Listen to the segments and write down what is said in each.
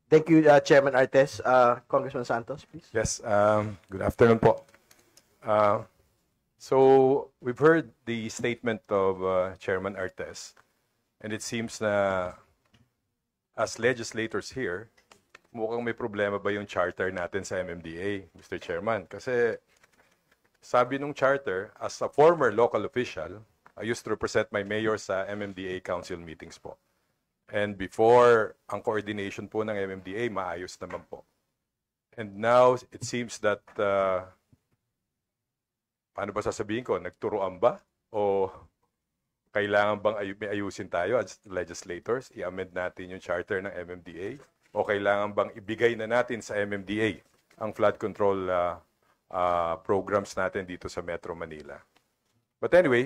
Thank you, Chairman Artes. Congressman Santos, please. Yes, good afternoon po. So we've heard the statement of Chairman Artes, and it seems na as legislators here, mukhang may problema ba yung charter natin sa MMDA, Mr. Chairman? Kasi sabi nung charter, as a former local official, I used to represent my mayor sa MMDA council meetings po. And before, ang coordination po ng MMDA, maayos naman po. And now, it seems that, paano ba sasabihin ko, nagturoan ba? O kailangan bang may ayusin tayo as legislators? I-amend natin yung charter ng MMDA? O kailangan bang ibigay na natin sa MMDA ang flood control programs natin dito sa Metro Manila? But anyway,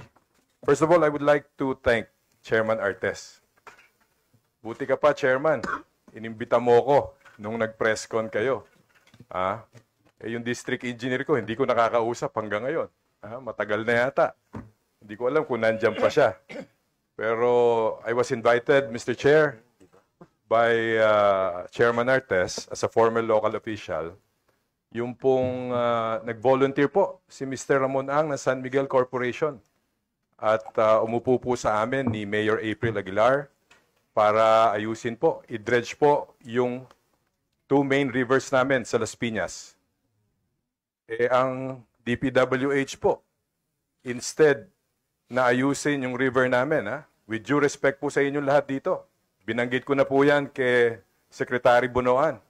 first of all, I would like to thank Chairman Artes. Buti ka pa, Chairman. Inimbita mo ko nung nag-press con kayo. Yung district engineer ko, hindi ko nakakausap hanggang ngayon. Matagal na yata. Hindi ko alam kung nandyan pa siya. Pero I was invited, Mr. Chair, by Chairman Artes as a former local official. Yung pong nag-volunteer po, si Mr. Ramon Ang ng San Miguel Corporation. At umupo po sa amin ni Mayor April Aguilar para ayusin po, i-dredge po yung two main rivers namin sa Las Piñas. Ang DPWH po, instead na ayusin yung river namin, with due respect po sa inyong lahat dito, binanggit ko na po yan kay Secretary Bunoan.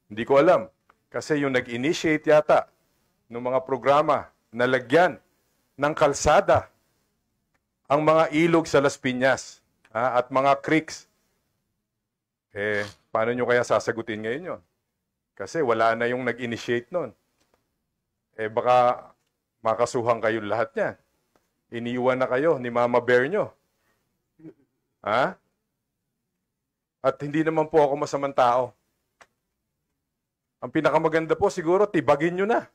Hindi ko alam, kasi yung nag-initiate yata ng mga programa na lagyan ng kalsada ang mga ilog sa Las Piñas at mga creeks, paano nyo kaya sasagutin ngayon yun? Kasi wala na yung nag-initiate nun. Baka makasuhan kayo lahat niyan. Iniwan na kayo ni Mama Bear nyo. At hindi naman po ako masamang tao. Ang pinakamaganda po siguro, tibagin nyo na.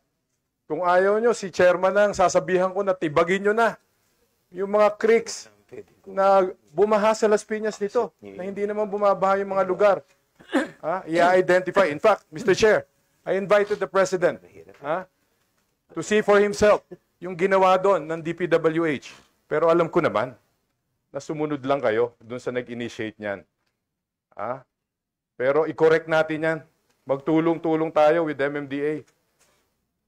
Kung ayaw nyo, si Chairman ang sasabihan ko na tibagin nyo na yung mga creeks na bumaha sa Las Piñas dito, na hindi naman bumabaha yung mga lugar. I-identify. In fact, Mr. Chair, I invited the President to see for himself yung ginawa doon ng DPWH. Pero alam ko naman na sumunod lang kayo doon sa nag-initiate niyan. Pero i-correct natin yan. Magtulong-tulong tayo with MMDA.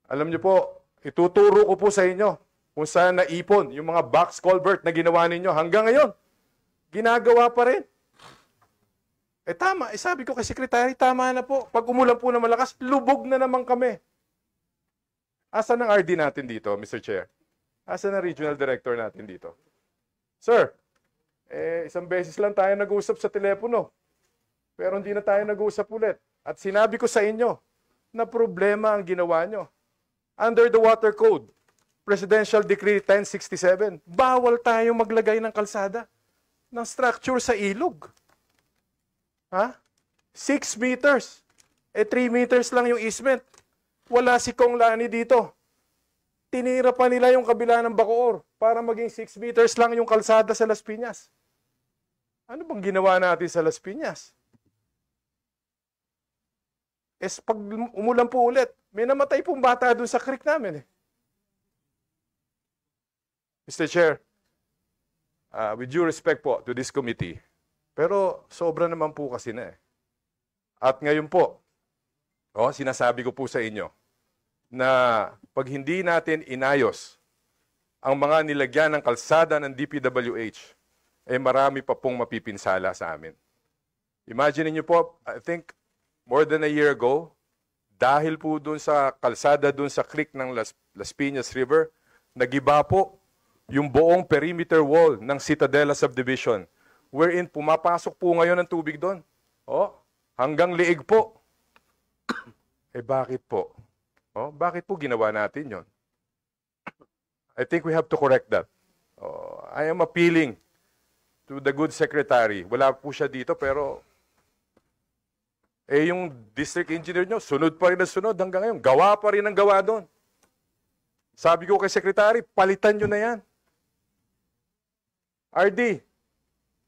Alam niyo po, ituturo ko po sa inyo kung saan naipon yung mga box culvert na ginawa ninyo hanggang ngayon. Ginagawa pa rin. Tama. Sabi ko kay Secretary, tama na po. Pag umulan po na malakas, lubog na naman kami. Asan ang RD natin dito, Mr. Chair? Asan ang regional director natin dito? Sir, isang beses lang tayo nag-uusap sa telepono. Pero hindi na tayo nag-uusap ulit. At sinabi ko sa inyo na problema ang ginawa nyo. Under the Water Code, Presidential Decree 1067, bawal tayong maglagay ng kalsada, ng structure sa ilog. 6 meters. 3 meters lang yung easement. Wala si Kong Lani dito. Tinira pa nila yung kabila ng Bacoor para maging 6 meters lang yung kalsada sa Las Piñas. Ano bang ginawa natin sa Las Piñas? Pag umulan po ulit, may namatay pong bata doon sa creek namin. Mr. Chair, with due respect po to this committee, pero sobra naman po kasi na At ngayon po, sinasabi ko po sa inyo na pag hindi natin inayos ang mga nilagyan ng kalsada ng DPWH, marami pa pong mapipinsala sa amin. Imagine niyo po, I think more than a year ago, dahil po dun sa kalsada dun sa creek ng Las Piñas River, nagiba po yung buong perimeter wall ng Citadela Subdivision, wherein pumapasok po ngayon ang tubig doon. Hanggang liig po. Bakit po? Bakit po ginawa natin yon? I think we have to correct that. I am appealing to the good secretary. Wala po siya dito, pero yung district engineer nyo, sunod pa rin na sunod hanggang ngayon. Gawa pa rin ang gawa doon. Sabi ko kay secretary, palitan nyo na yan. RD,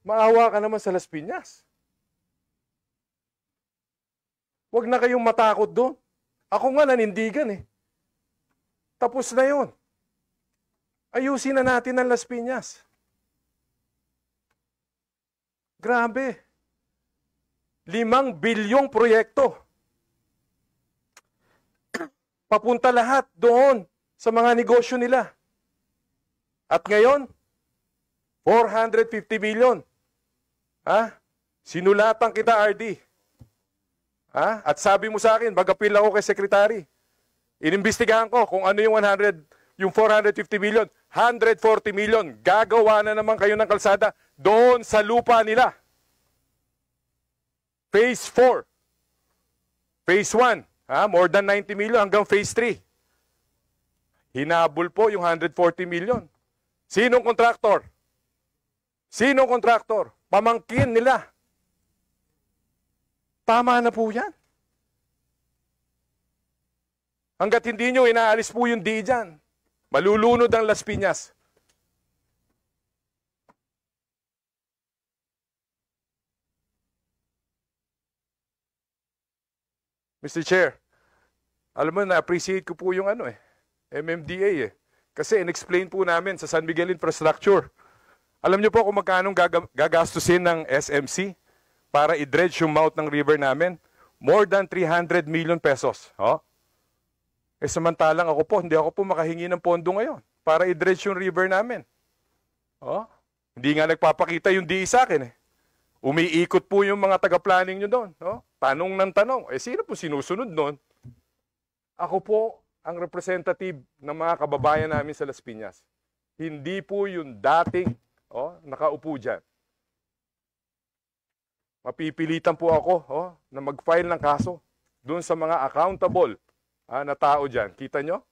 maawa ka naman sa Las Piñas. Huwag na kayong matakot doon. Ako nga nanindigan eh. Tapos na yon. Ayusin na natin ang Las Piñas. Grabe. 5 bilyong proyekto. Papunta lahat doon sa mga negosyo nila. At ngayon, 450 million. Ha? Sinulatan kita, RD. Ha? At sabi mo sa akin, mag-appeal ako kay Secretary. Inimbestigahan ko kung ano yung 450 million. 140 million. Gagawa na naman kayo ng kalsada doon sa lupa nila. Phase 4. Phase 1. Ha? More than 90 million hanggang phase 3. Hinabol po yung 140 million. Sinong kontraktor? Sinong kontraktor? Pamangkin nila. Tama na po yan. Hanggat hindi nyo inaalis po yung di dyan, malulunod ang Las Piñas. Mr. Chair, alam mo, na-appreciate ko po yung MMDA eh. Kasi in-explain po namin sa San Miguel Infrastructure. Alam niyo po kung magkano gagastusin ng SMC para i-dredge yung mouth ng river namin? More than 300 million pesos. Oh? Eh samantalang hindi ako po makahingi ng pondo ngayon para i-dredge yung river namin. Oh? Hindi nga nagpapakita yung DE sa akin eh. Umiikot po yung mga taga-planning nyo doon. Oh? Tanong ng tanong. Eh sino po sinusunod doon? Ako po ang representative ng mga kababayan namin sa Las Piñas. Hindi po yung dating nakaupo dyan. Mapipilitan po ako na mag-file ng kaso doon sa mga accountable na tao dyan. Kita nyo?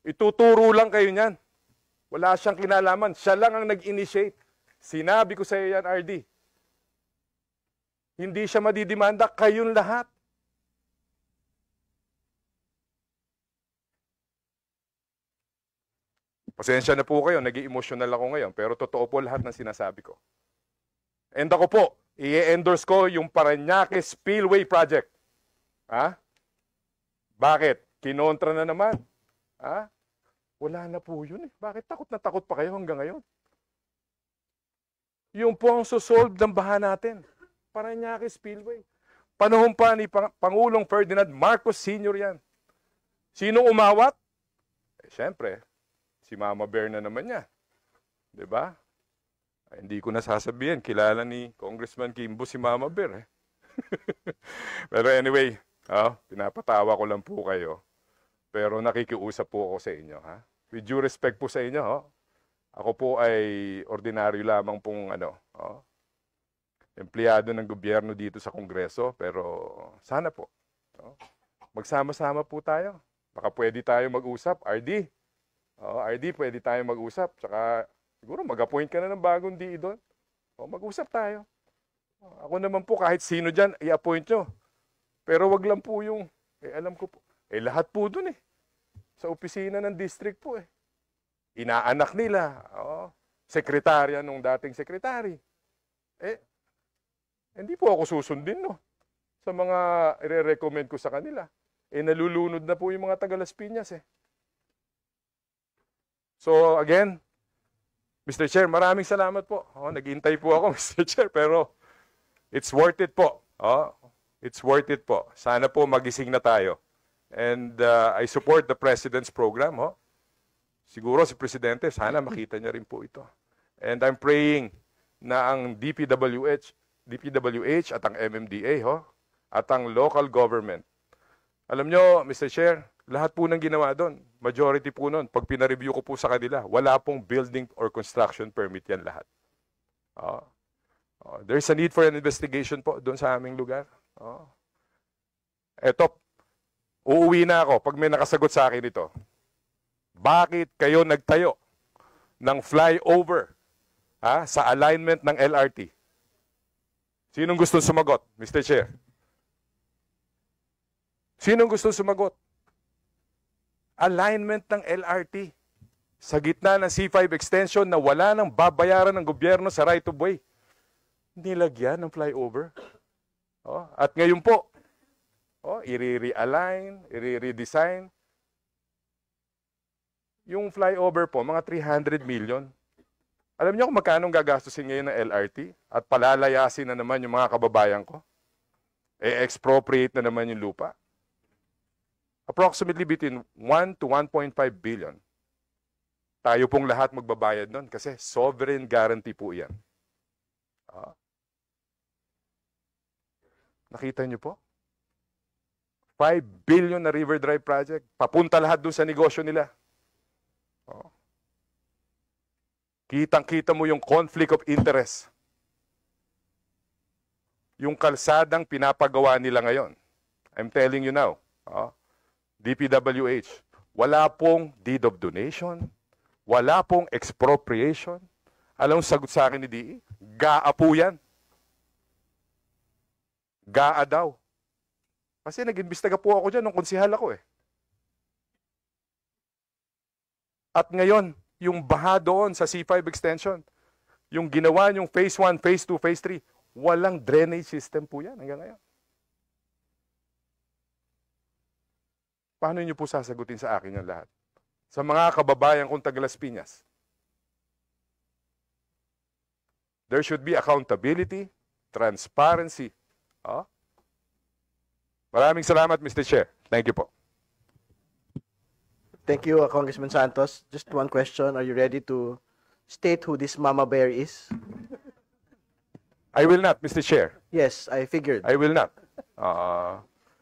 Ituturo lang kayo niyan. Wala siyang kinalaman. Siya lang ang nag-initiate. Sinabi ko sa iyo yan, RD. Hindi siya madidimanda, kayong lahat. Pasensya na po kayo, nag-i-emotional ako ngayon, pero totoo po lahat ng sinasabi ko. And ako po, i-endorse ko yung Parañaque Spillway Project. Ha? Bakit? Kinontra na naman. Ha? Wala na po yun eh. Bakit takot na takot pa kayo hanggang ngayon? Yung po ang susolve ng baha natin. Parañaque Spillway. Panahon pa ni Pangulong Ferdinand Marcos Sr. yan. Sino umawat? Eh, syempre, si Mama Bear na naman niya. Diba? Ay, hindi ko nasasabihin. Kilala ni Congressman Kimbo si Mama Bear. Eh. Pero anyway, pinapatawa ko lang po kayo. Pero nakikiusap po ako sa inyo. Ha? With due respect po sa inyo, ako po ay ordinaryo lamang pong empleyado ng gobyerno dito sa Kongreso. Pero sana po, magsama-sama po tayo. Baka pwede tayo mag-usap. RD, RD, pwede tayo mag-usap. Tsaka siguro mag-appoint ka na ng bagong DE doon. Mag-usap tayo. Ako naman po, kahit sino dyan, i-appoint nyo. Pero wag lang po yung, alam ko po, lahat po doon eh. Sa opisina ng district po eh. Inaanak nila. Sekretarya nung dating sekretary. Hindi po ako susundin, no? Sa mga i-recommend ko sa kanila. Nalulunod na po yung mga taga Las Piñas eh. So again, Mr. Chair, maraming salamat po. Naghihintay po ako, Mr. Chair, pero it's worth it po. It's worth it po. Sana po magising na tayo. And I support the President's program. Siguro si Presidente, sana makita niya rin po ito. And I'm praying na ang DPWH at ang MMDA at ang local government. Alam nyo, Mr. Chair, lahat po ng ginawa doon, majority po noon, pag pinareview ko po sa kanila, wala pong building or construction permit yan lahat. There's a need for an investigation po doon sa aming lugar. Eto, uuwi na ako pag may nakasagot sa akin ito. Bakit kayo nagtayo ng flyover sa alignment ng LRT? Sinong gustong sumagot, Mr. Chair? Sinong gustong sumagot? Alignment ng LRT sa gitna ng C5 extension na wala nang babayaran ng gobyerno sa right of way. Nilagyan ng flyover. At ngayon po, i-realign, i-redesign. Yung flyover po, mga 300 million. Alam niyo kung magkano gagastusin ngayon ng LRT? At palalayasin na naman yung mga kababayan ko? E-expropriate na naman yung lupa? Approximately between 1 to 1.5 billion. Tayo pong lahat magbabayad nun kasi sovereign guarantee po yan. Nakita niyo po? 5 billion na River Drive project. Papunta lahat doon sa negosyo nila. Kitang-kita mo yung conflict of interest. Yung kalsadang pinapagawa nila ngayon. I'm telling you now. DPWH. Wala pong deed of donation. Wala pong expropriation. Alam mo sagot sa akin ni DE? GAA po yan. GAA daw. Kasi nag-imbestiga po ako dyan nung konsihal ako eh. At ngayon, yung baha doon sa C5 extension, yung ginawa yung phase 1, phase 2, phase 3, walang drainage system po yan hanggang ngayon. Paano niyo po sasagutin sa akin yung lahat? Sa mga kababayan kong taga Las Piñas. There should be accountability, transparency. Maraming salamat, Mr. Chair. Thank you po. Thank you, Congressman Santos. Just one question. Are you ready to state who this Mama Bear is? I will not, Mr. Chair. Yes, I figured. I will not.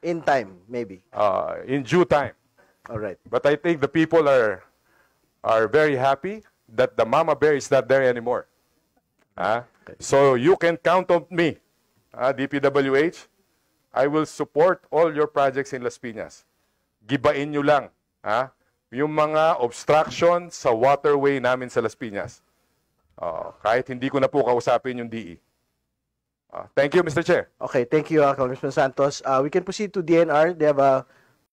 In time, maybe. In due time. All right. But I think the people are very happy that the Mama Bear is not there anymore. So you can count on me, DPWH. I will support all your projects in Las Piñas. Gibain nyo lang yung mga obstruction sa waterway namin sa Las Piñas. Kahit hindi ko na po kausapin yung DE. Thank you, Mr. Chair. Okay, thank you, Congressman Santos. We can proceed to DNR. They have a